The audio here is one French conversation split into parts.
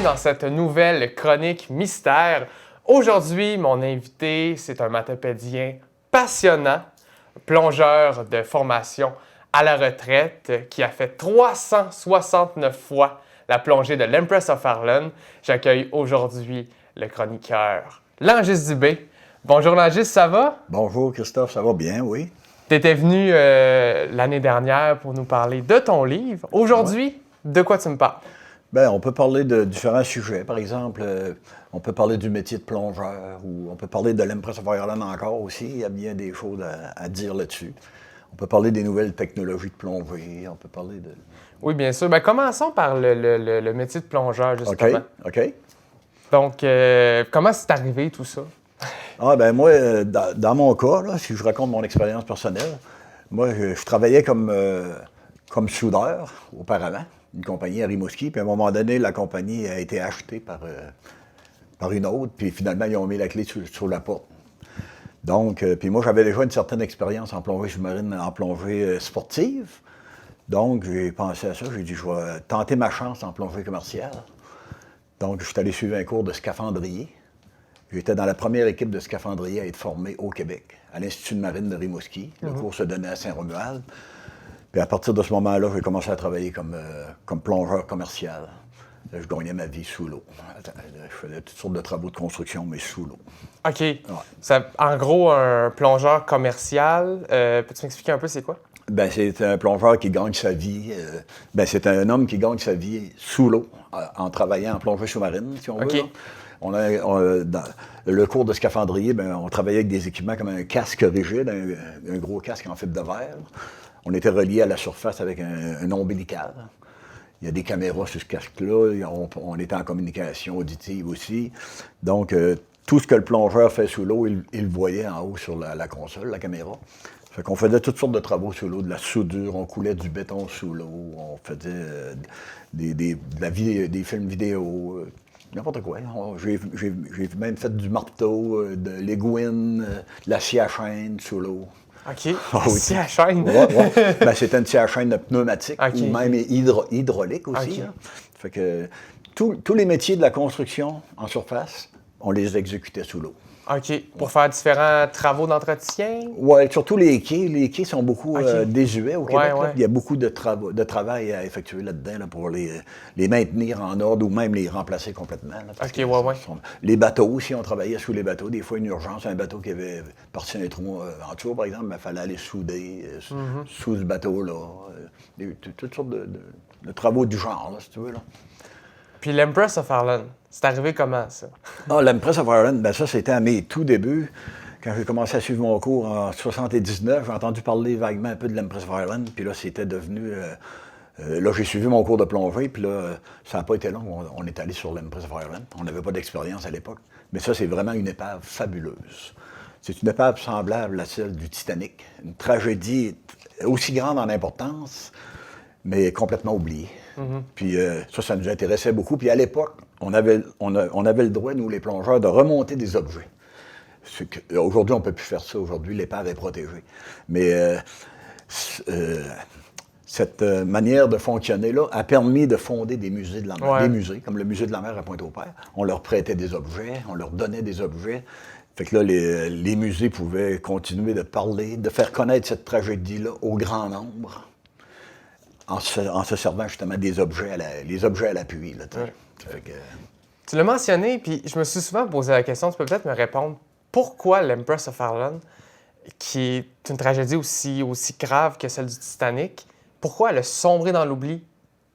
dans cette nouvelle chronique mystère. Aujourd'hui, mon invité, c'est un mathopédien passionnant, plongeur de formation à la retraite qui a fait 369 fois la plongée de l'Empress of Ireland. J'accueille aujourd'hui le chroniqueur Langis Dubé. Bonjour Langis, ça va? Bonjour Christophe, ça va bien, oui. Tu étais venu l'année dernière pour nous parler de ton livre. Aujourd'hui, de quoi tu me parles? Bien, on peut parler de différents sujets. Par exemple, on peut parler du métier de plongeur ou on peut parler de l'Empress of Ireland encore aussi. Il y a bien des choses à dire là-dessus. On peut parler des nouvelles technologies de plongée. On peut parler de... Oui, bien sûr. Bien, commençons par le métier de plongeur, justement. OK. Donc, comment c'est arrivé tout ça? Ah, ben moi, dans mon cas, là, si je raconte mon expérience personnelle, moi, je travaillais comme soudeur auparavant, une compagnie à Rimouski, puis à un moment donné, la compagnie a été achetée par une autre, puis finalement, ils ont mis la clé sur la porte. Donc, puis moi, j'avais déjà une certaine expérience en plongée sous-marine, en plongée sportive. Donc, j'ai pensé à ça, j'ai dit, je vais tenter ma chance en plongée commerciale. Donc, je suis allé suivre un cours de scaphandrier. J'étais dans la première équipe de scaphandrier à être formé au Québec, à l'Institut de marine de Rimouski. Le cours se donnait à Saint-Romuald. Puis à partir de ce moment-là, j'ai commencé à travailler comme plongeur commercial. Là, je gagnais ma vie sous l'eau. Je faisais toutes sortes de travaux de construction, mais sous l'eau. OK. Ouais. En gros, un plongeur commercial. Peux-tu m'expliquer un peu c'est quoi? Ben, c'est un plongeur qui gagne sa vie. C'est un homme qui gagne sa vie sous l'eau, en travaillant en plongée sous-marine, si on veut. OK. Dans le cours de scaphandrier, on travaillait avec des équipements comme un casque rigide, un gros casque en fibre de verre. On était relié à la surface avec un ombilical. Il y a des caméras sur ce casque-là. On était en communication auditive aussi. Donc, tout ce que le plongeur fait sous l'eau, il le voyait en haut sur la console, la caméra. Fait qu'on faisait toutes sortes de travaux sous l'eau, de la soudure, on coulait du béton sous l'eau, on faisait des films vidéo, n'importe quoi. J'ai même fait du marteau, de l'aiguine, de la scie à chaîne sous l'eau. OK. Scie à chaîne. Ouais. Ben, c'était une scie à chaîne pneumatique ou même hydraulique aussi. Okay. Hein. Fait que tous les métiers de la construction en surface, on les exécutait sous l'eau. OK. Pour faire différents travaux d'entretien? Oui, surtout les quais. Les quais sont beaucoup désuets au Québec. Ouais. Il y a beaucoup de travail à effectuer là-dedans là, pour les maintenir en ordre ou même les remplacer complètement. Là, les bateaux, si on travaillait sous les bateaux, des fois une urgence, un bateau qui avait parti un trou en dessous, par exemple, il fallait aller souder sous ce bateau-là. Toutes sortes de travaux du genre, là, si tu veux. Là. Puis l'Empress of Ireland, c'est arrivé comment, ça? Ah, l'Empress of Ireland, ben ça, c'était à mes tout débuts. Quand j'ai commencé à suivre mon cours en 79, j'ai entendu parler vaguement un peu de l'Empress of Ireland. Puis là, c'était devenu... là, j'ai suivi mon cours de plongée. Puis là, ça n'a pas été long. On est allé sur l'Empress of Ireland. On n'avait pas d'expérience à l'époque. Mais ça, c'est vraiment une épave fabuleuse. C'est une épave semblable à celle du Titanic. Une tragédie aussi grande en importance, mais complètement oubliée. Puis ça nous intéressait beaucoup. Puis à l'époque, on avait le droit, nous les plongeurs, de remonter des objets. Aujourd'hui, on ne peut plus faire ça. Aujourd'hui, l'épave est protégée. Mais cette manière de fonctionner-là a permis de fonder des musées de la mer. Des musées, comme le musée de la mer à Pointe-au-Père. On leur prêtait des objets, on leur donnait des objets. Fait que là, les musées pouvaient continuer de parler, de faire connaître cette tragédie-là au grand nombre. En se servant justement des objets, les objets à l'appui. Là, Tu l'as mentionné, puis je me suis souvent posé la question, tu peux peut-être me répondre, pourquoi l'Empress of Ireland, qui est une tragédie aussi grave que celle du Titanic, pourquoi elle a sombré dans l'oubli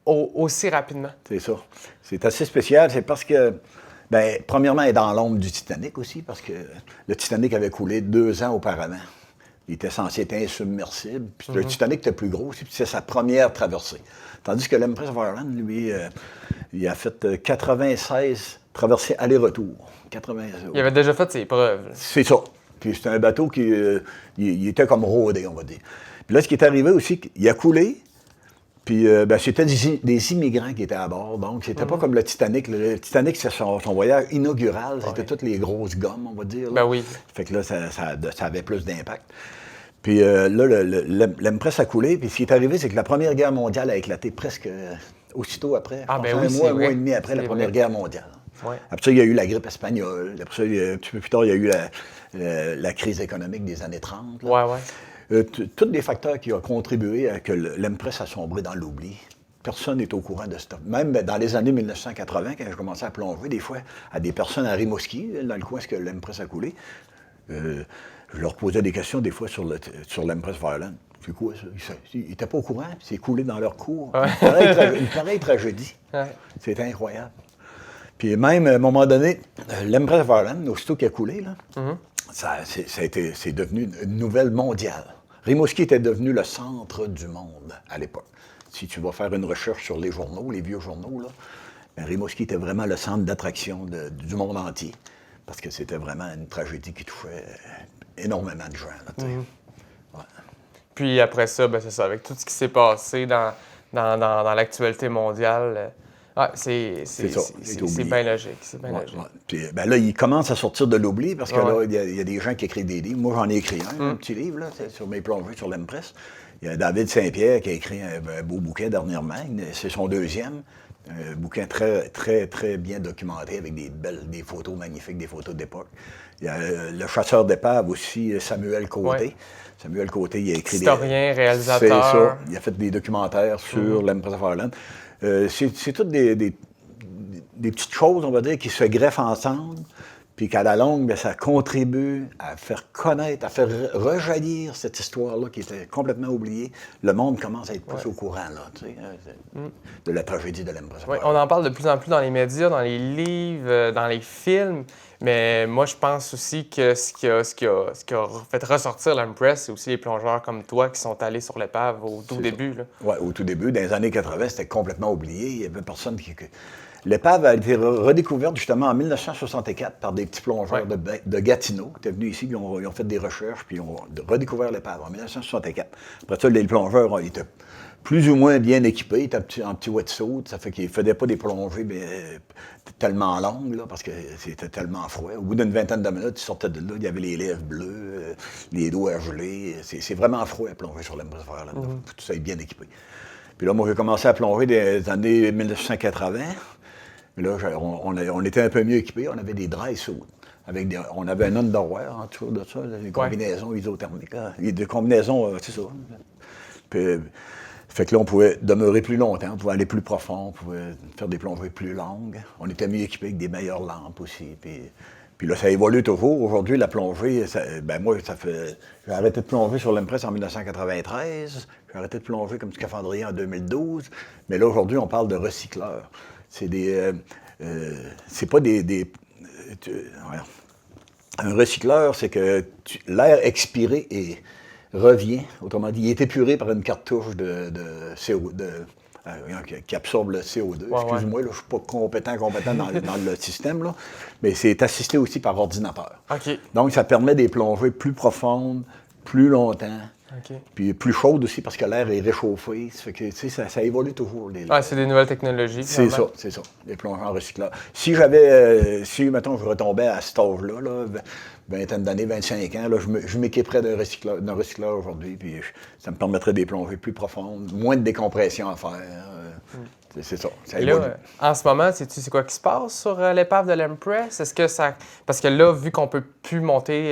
aussi rapidement? C'est ça. C'est assez spécial, c'est parce que, premièrement, elle est dans l'ombre du Titanic aussi, parce que le Titanic avait coulé 2 ans auparavant. Il était censé être insubmersible. Puis le Titanic était plus gros aussi, puis c'est sa première traversée. Tandis que l'Empress of Ireland, lui, il a fait 96 traversées aller-retour. Il avait déjà fait ses preuves. C'est ça. Puis c'était un bateau qui il était comme rodé, on va dire. Puis là, ce qui est arrivé aussi, il a coulé, puis c'était des immigrants qui étaient à bord. Donc, c'était pas comme le Titanic. Le Titanic, c'est son voyage inaugural. C'était toutes les grosses gommes, on va dire. Là. Ben oui. Fait que là, ça avait plus d'impact. Puis là, l'Empress a coulé. Puis ce qui est arrivé, c'est que la Première Guerre mondiale a éclaté presque aussitôt après. Ah, ben un oui, c'est mois vrai. et demi après la C'est Première vrai. Guerre mondiale. Ouais. Après ça, il y a eu la grippe espagnole. Après ça, un petit peu plus tard, il y a eu la crise économique des années 30. Là. Ouais, ouais. Tous des facteurs qui ont contribué à que l'Empress a sombré dans l'oubli. Personne n'est au courant de ça. Même dans les années 1980, quand je commençais à plonger, des fois, à des personnes à Rimouski, dans le coin où l'Empress a coulé, je leur posais des questions des fois sur l'Empress Violent. C'est quoi ça? Ils n'étaient pas au courant, c'est coulé dans leur cours. Ouais. Une pareille tragédie. Ouais. C'était incroyable. Puis même, à un moment donné, l'Empress Violent, aussitôt qu'il a coulé, là, c'est devenu une nouvelle mondiale. Rimouski était devenu le centre du monde à l'époque. Si tu vas faire une recherche sur les journaux, les vieux journaux, là, ben Rimouski était vraiment le centre d'attraction du monde entier. Parce que c'était vraiment une tragédie qui touchait énormément de gens. Là, ouais. Puis après ça, ben, c'est ça, avec tout ce qui s'est passé dans l'actualité mondiale, c'est bien logique. C'est bien logique. Ouais. Puis, ben là, il commence à sortir de l'oubli parce que Ouais. là, il y a des gens qui écrivent des livres. Moi, j'en ai écrit un petit livre, là, sur mes plongées sur l'Empress. Il y a David Saint-Pierre qui a écrit un beau bouquin dernièrement. C'est son deuxième. Un bouquin très, très, très bien documenté avec des photos magnifiques, des photos d'époque. Il y a le chasseur d'épave aussi, Samuel Côté. Ouais. Samuel Côté, il a écrit historien, réalisateur. C'est ça. Il a fait des documentaires sur l'Empress of Ireland. C'est toutes des petites choses, on va dire, qui se greffent ensemble, puis qu'à la longue, bien, ça contribue à faire connaître, à faire rejaillir cette histoire-là qui était complètement oubliée. Le monde commence à être plus au courant, là, tu sais, de la tragédie de l'Empress. Oui, on en parle de plus en plus dans les médias, dans les livres, dans les films, mais moi, je pense aussi que ce qui a fait ressortir l'Empress, c'est aussi les plongeurs comme toi qui sont allés sur l'épave au tout début. Oui, au tout début. Dans les années 80, c'était complètement oublié. Il n'y avait personne qui... L'épave a été redécouverte justement en 1964 par des petits plongeurs de Gatineau qui étaient venus ici, ils ont fait des recherches, puis ils ont redécouvert l'épave en 1964. Après ça, les plongeurs étaient plus ou moins bien équipés, ils étaient en petit wetsuit, ça fait qu'ils ne faisaient pas des plongées tellement longues, là, parce que c'était tellement froid. Au bout d'une vingtaine de minutes, ils sortaient de là, il y avait les lèvres bleues, les doigts gelés. C'est vraiment froid à plonger sur l'Empress là-dedans. Tout ça est bien équipé. Puis là, moi, j'ai commencé à plonger dans les années 1980. Mais là, on était un peu mieux équipés. On avait des dry suits. On avait un underwear en dessous de ça, des combinaisons isothermiques. Des combinaisons, c'est ça. Puis, fait que là, on pouvait demeurer plus longtemps, on pouvait aller plus profond, on pouvait faire des plongées plus longues. On était mieux équipés avec des meilleures lampes aussi. Puis là, ça évolue toujours. Aujourd'hui, la plongée, j'ai arrêté de plonger sur l'Empress en 1993. J'ai arrêté de plonger comme scaphandrier en 2012. Mais là, aujourd'hui, on parle de recycleurs. C'est pas un recycleur, c'est que l'air expiré revient. Autrement dit, il est épuré par une cartouche de CO2, qui absorbe le CO2. Excuse-moi, là, je ne suis pas compétent dans le système, là, mais c'est assisté aussi par ordinateur. Okay. Donc, ça permet des plongées plus profondes, plus longtemps. Okay. Puis plus chaude aussi parce que l'air est réchauffé. Ça fait que, ça évolue toujours. C'est des nouvelles technologies. C'est ça, les plongeurs recycleurs. Si mettons, je retombais à cet âge-là, vingtaine d'années, 25 ans, là, je m'équiperais d'un recycleur aujourd'hui, puis ça me permettrait des plongées plus profondes, moins de décompression à faire. C'est ça. Et là, en ce moment, sais-tu c'est quoi qui se passe sur l'épave de l'Empress? Est-ce que ça... Parce que là, vu qu'on ne peut plus monter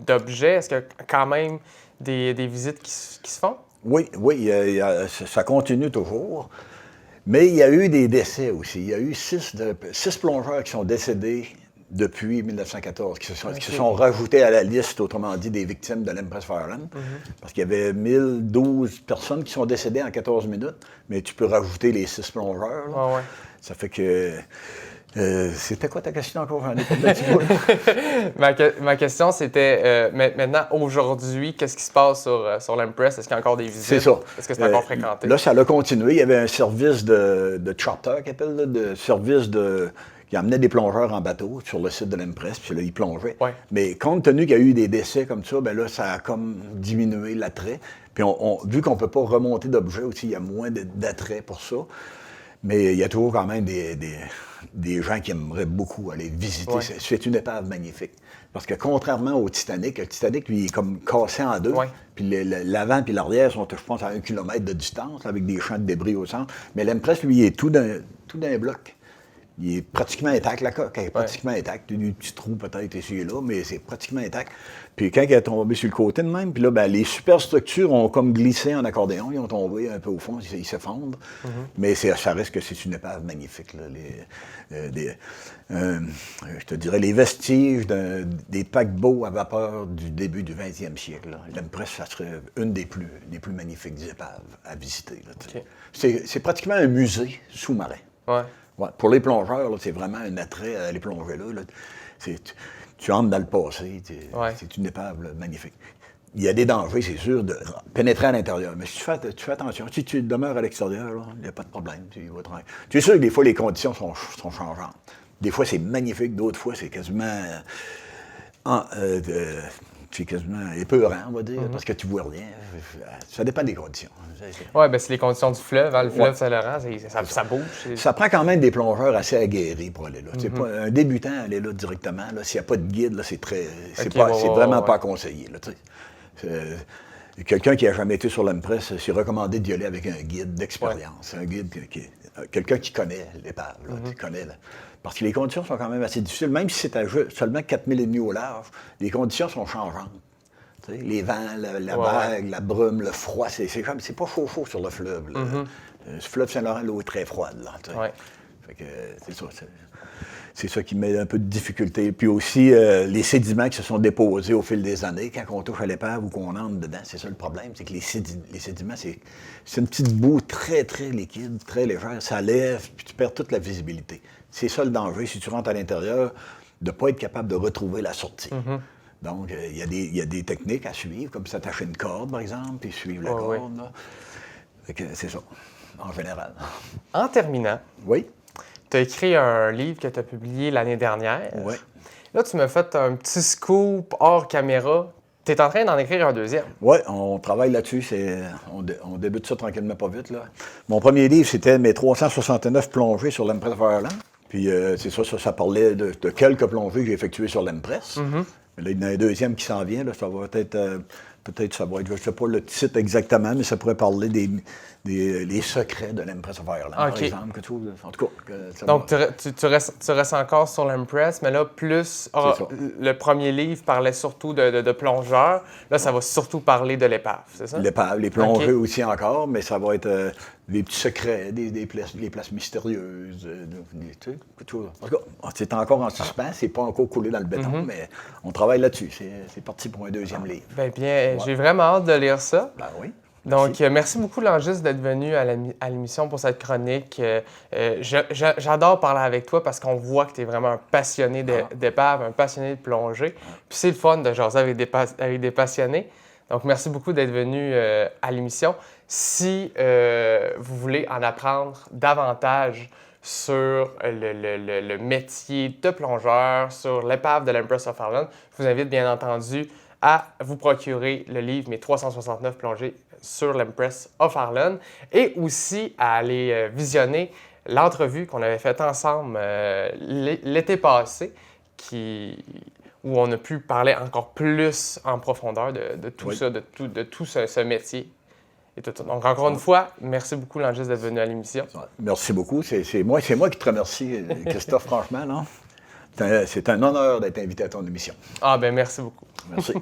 d'objets, est-ce qu'il y a quand même des visites qui se font? Oui, ça continue toujours. Mais il y a eu des décès aussi. Il y a eu 6 plongeurs qui sont décédés depuis 1914, qui se sont rajoutés à la liste, autrement dit, des victimes de l'Empress Ireland. Parce qu'il y avait 1012 personnes qui sont décédées en 14 minutes, mais tu peux rajouter les 6 plongeurs. Là. Ça fait que... c'était quoi ta question encore? J'en ai pas de petit peu. Ma question, c'était, maintenant, aujourd'hui, qu'est-ce qui se passe sur l'Empress? Est-ce qu'il y a encore des visites? C'est ça. Est-ce que c'est encore fréquenté? Là, ça a continué. Il y avait un service de charter, qu'ils appellent, de service qui amenait des plongeurs en bateau sur le site de l'Empress, puis là, ils plongeaient. Ouais. Mais compte tenu qu'il y a eu des décès comme ça, ben là, ça a comme diminué l'attrait. Puis vu qu'on ne peut pas remonter d'objets aussi, il y a moins d'attrait pour ça. Mais il y a toujours quand même des gens qui aimeraient beaucoup aller visiter. Ouais. C'est une épave magnifique. Parce que contrairement au Titanic, le Titanic, lui, il est comme cassé en deux. Ouais. Puis l'avant et l'arrière sont, je pense, à 1 kilomètre de distance, avec des champs de débris au centre. Mais l'Empress, lui, il est tout d'un bloc. Il est pratiquement intact, la coque est pratiquement intacte. Il y a des petits trous peut-être ici et là, mais c'est pratiquement intact. Puis quand il est tombé sur le côté de même, puis là, ben, les superstructures ont comme glissé en accordéon, ils ont tombé un peu au fond, ils se fondent. Mais ça reste que c'est une épave magnifique. Là. Je te dirais les vestiges des paquebots à vapeur du début du 20e siècle. L'Empress, ça serait une des plus magnifiques épaves à visiter. Là, okay. C'est pratiquement un musée sous-marin. Ouais. Ouais, pour les plongeurs, c'est vraiment un attrait à aller plonger là. Tu entres dans le passé, c'est une épave là, magnifique. Il y a des dangers, c'est sûr, de pénétrer à l'intérieur. Mais si tu fais attention, si tu demeures à l'extérieur, il n'y a pas de problème. Tu es sûr que des fois, les conditions sont changeantes. Des fois, c'est magnifique, d'autres fois, c'est quasiment... c'est quasiment épeurant, on va dire, parce que tu vois rien. Ça dépend des conditions. Oui, bien c'est les conditions du fleuve. Hein. Le fleuve Saint-Laurent, ça bouge. Ça prend quand même des plongeurs assez aguerris pour aller là. Pas un débutant aller là directement, là, s'il n'y a pas de guide, là, c'est vraiment pas conseillé. Quelqu'un qui n'a jamais été sur l'Empress, c'est recommandé d'y aller avec un guide d'expérience. Un guide, quelqu'un qui connaît l'épave, qui connaît... Parce que les conditions sont quand même assez difficiles. Même si c'est à seulement 4000 et demi au large, les conditions sont changeantes. T'sais, les vents, la vague, la brume, le froid, c'est pas chaud sur le fleuve. Le fleuve Saint-Laurent, l'eau est très froide. Là, fait que, c'est ça qui met un peu de difficulté. Puis aussi, les sédiments qui se sont déposés au fil des années, quand on touche à l'épave ou qu'on entre dedans, c'est ça le problème, c'est que les sédiments, c'est une petite boue très, très liquide, très légère. Ça lève, puis tu perds toute la visibilité. C'est ça le danger, si tu rentres à l'intérieur, de ne pas être capable de retrouver la sortie. Donc, il y a des techniques à suivre, comme s'attacher une corde, par exemple, puis suivre la corde. Là. Fait que c'est ça, en général. En terminant, tu as écrit un livre que tu as publié l'année dernière. Oui. Là, tu m'as fait un petit scoop hors caméra. Tu es en train d'en écrire un deuxième. Oui, on travaille là-dessus. On débute ça tranquillement, pas vite. Là. Mon premier livre, c'était mes 369 plongées sur l'Empress of Ireland. Puis c'est ça parlait de quelques plongées que j'ai effectuées sur l'Empress. Mais là, il y en a un deuxième qui s'en vient. Là, ça va peut-être ça va être, je ne sais pas le titre exactement, mais ça pourrait parler des secrets de l'Empress of Ireland, par exemple. En tout cas, donc, tu restes encore sur l'Empress, mais là, plus le premier livre parlait surtout de plongeurs. Là, ça va surtout parler de l'épave, c'est ça? L'épave, les plongées aussi encore, mais ça va être des petits secrets, des places mystérieuses. En tout cas, c'est encore en suspens, c'est pas encore coulé dans le béton, mais on travaille là-dessus. C'est parti pour un deuxième livre. Bien, j'ai vraiment hâte de lire ça. Ben oui. Donc, merci beaucoup, Langis, d'être venu à l'émission pour cette chronique. J'adore parler avec toi parce qu'on voit que tu es vraiment un passionné d'épave, un passionné de plongée. Puis c'est le fun de jaser avec des passionnés. Donc, merci beaucoup d'être venu à l'émission. Si vous voulez en apprendre davantage sur le métier de plongeur, sur l'épave de l'Empress of Ireland, je vous invite bien entendu à vous procurer le livre « Mes 369 plongées sur l'Empress of Ireland » et aussi à aller visionner l'entrevue qu'on avait faite ensemble l'été passé, où on a pu parler encore plus en profondeur de tout ça, de tout ce métier. Et tout. Donc, encore une fois, merci beaucoup, Langis, d'être venu à l'émission. Merci beaucoup. C'est moi qui te remercie, Christophe, franchement. Non? C'est un honneur d'être invité à ton émission. Ah, bien, merci beaucoup. Merci.